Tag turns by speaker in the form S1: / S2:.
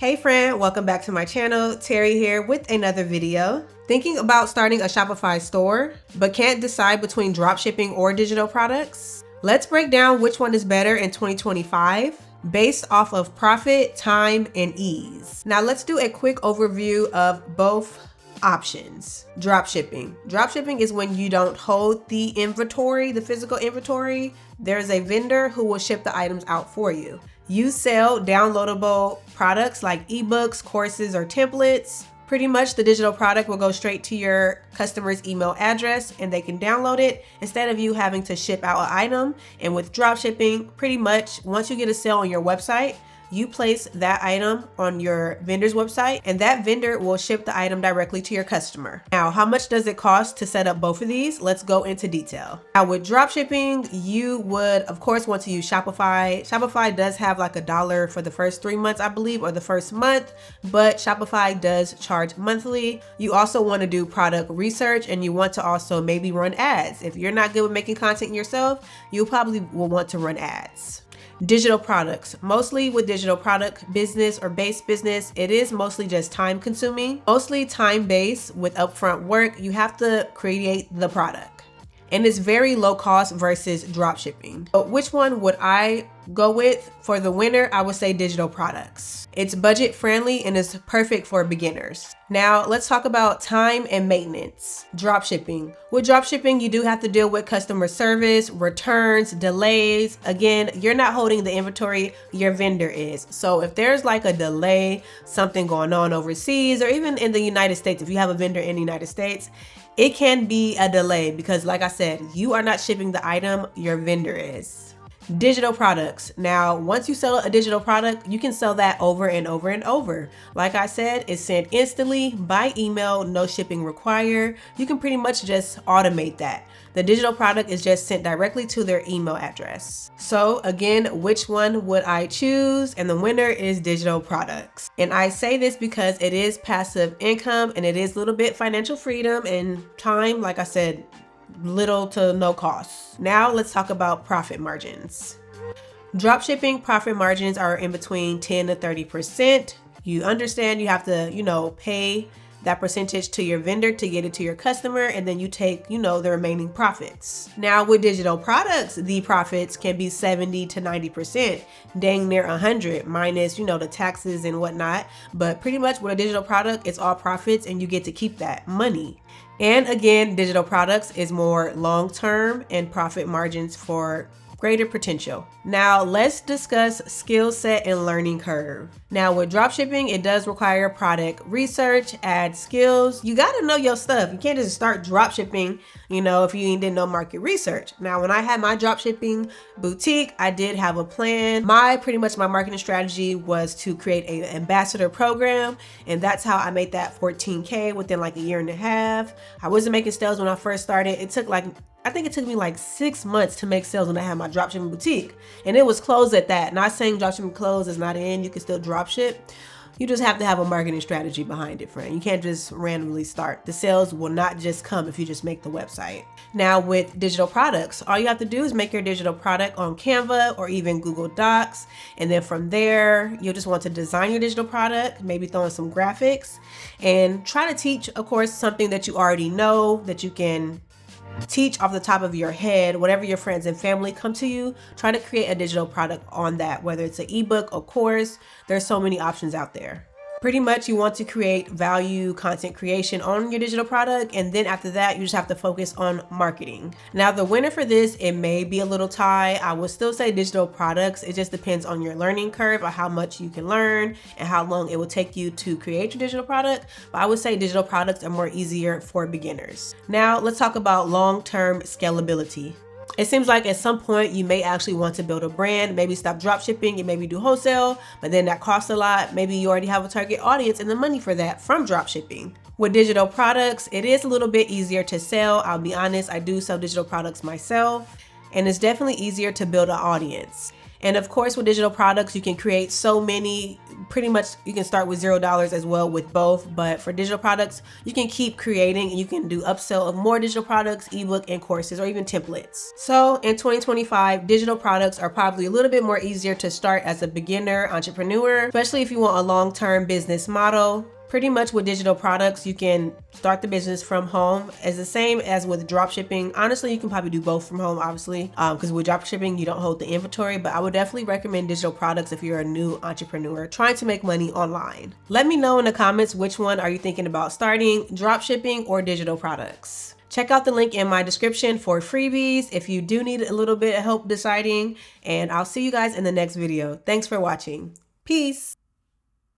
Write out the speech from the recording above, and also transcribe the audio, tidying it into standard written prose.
S1: Hey friend, welcome back to my channel. Terry here with another video. Thinking about starting a Shopify store, but can't decide between dropshipping or digital products? Let's break down which one is better in 2025 based off of profit, time, and ease. Now let's do a quick overview of both options. Dropshipping. Dropshipping is when you don't hold the inventory, the physical inventory. There's a vendor who will ship the items out for you. You sell downloadable products like ebooks, courses, or templates. Pretty much the digital product will go straight to your customer's email address and they can download it instead of you having to ship out an item. And with dropshipping, pretty much once you get a sale on your website, you place that item on your vendor's website and that vendor will ship the item directly to your customer. Now, how much does it cost to set up both of these? Let's go into detail. Now with dropshipping, you would of course want to use Shopify. Shopify does have like $1 for the first 3 months, I believe, or the first month, but Shopify does charge monthly. You also want to do product research and you want to also maybe run ads. If you're not good with making content yourself, you probably will want to run ads. Digital products. Mostly with digital product business or base business, it is mostly just time consuming, mostly time based with upfront work. You have to create the product and it's very low cost versus drop shipping. But which one would I go with? For the winner, I would say digital products. It's budget friendly and is perfect for beginners. Now let's talk about time and maintenance. Drop shipping. With drop shipping, you do have to deal with customer service, returns, delays. Again, you're not holding the inventory, your vendor is. So if there's like a delay, something going on overseas, or even in the United States, if you have a vendor in the United States, it can be a delay because like I said, you are not shipping the item, your vendor is. Digital products. Now, once you sell a digital product, you can sell that over and over and over. Like I said, it's sent instantly by email, no shipping required. You can pretty much just automate that. The digital product is just sent directly to their email address. So again, which one would I choose? And the winner is digital products. And I say this because it is passive income and it is a little bit financial freedom and time, like I said, little to no cost. Now let's talk about profit margins. Dropshipping profit margins are in between 10 to 30%. You understand you have to, pay that percentage to your vendor to get it to your customer, and then you take, the remaining profits. Now with digital products, the profits can be 70 to 90%, dang near 100 minus, the taxes and whatnot. But pretty much with a digital product, it's all profits and you get to keep that money. And again, digital products is more long-term and profit margins for greater potential. Now let's discuss skill set and learning curve. Now with dropshipping, it does require product research, add skills. You gotta know your stuff. You can't just start dropshipping, if you didn't know market research. Now when I had my dropshipping boutique, I did have a plan. Pretty much my marketing strategy was to create an ambassador program, and that's how I made that 14K within like a year and a half. I wasn't making sales when I first started. I think it took me like 6 months to make sales when I had my dropshipping boutique, and it was closed at that. Not saying dropshipping closed is not in, you can still dropship. You just have to have a marketing strategy behind it, friend. You can't just randomly start. The sales will not just come if you just make the website. Now with digital products, all you have to do is make your digital product on Canva or even Google Docs. And then from there, you'll just want to design your digital product, maybe throw in some graphics and try to teach, of course, something that you already know that you can teach off the top of your head. Whatever your friends and family come to you, try to create a digital product on that, whether it's an ebook or course. There's so many options out there. Pretty much you want to create value content creation on your digital product, and then after that you just have to focus on marketing. Now the winner for this, it may be a little tie. I would still say digital products. It just depends on your learning curve or how much you can learn and how long it will take you to create your digital product. But I would say digital products are more easier for beginners. Now let's talk about long-term scalability. It seems like at some point you may actually want to build a brand, maybe stop drop shipping and maybe do wholesale, but then that costs a lot. Maybe you already have a target audience and the money for that from drop shipping. With digital products, it is a little bit easier to sell. I'll be honest, I do sell digital products myself, and it's definitely easier to build an audience. And of course, with digital products, you can create so many. Pretty much you can start with $0 as well with both, but for digital products, you can keep creating and you can do upsell of more digital products, ebook and courses, or even templates. So in 2025, digital products are probably a little bit more easier to start as a beginner entrepreneur, especially if you want a long-term business model. Pretty much with digital products, you can start the business from home. As the same as with dropshipping. Honestly, you can probably do both from home, obviously, because with dropshipping, you don't hold the inventory, but I would definitely recommend digital products if you're a new entrepreneur trying to make money online. Let me know in the comments which one are you thinking about starting, dropshipping or digital products. Check out the link in my description for freebies if you do need a little bit of help deciding, and I'll see you guys in the next video. Thanks for watching. Peace.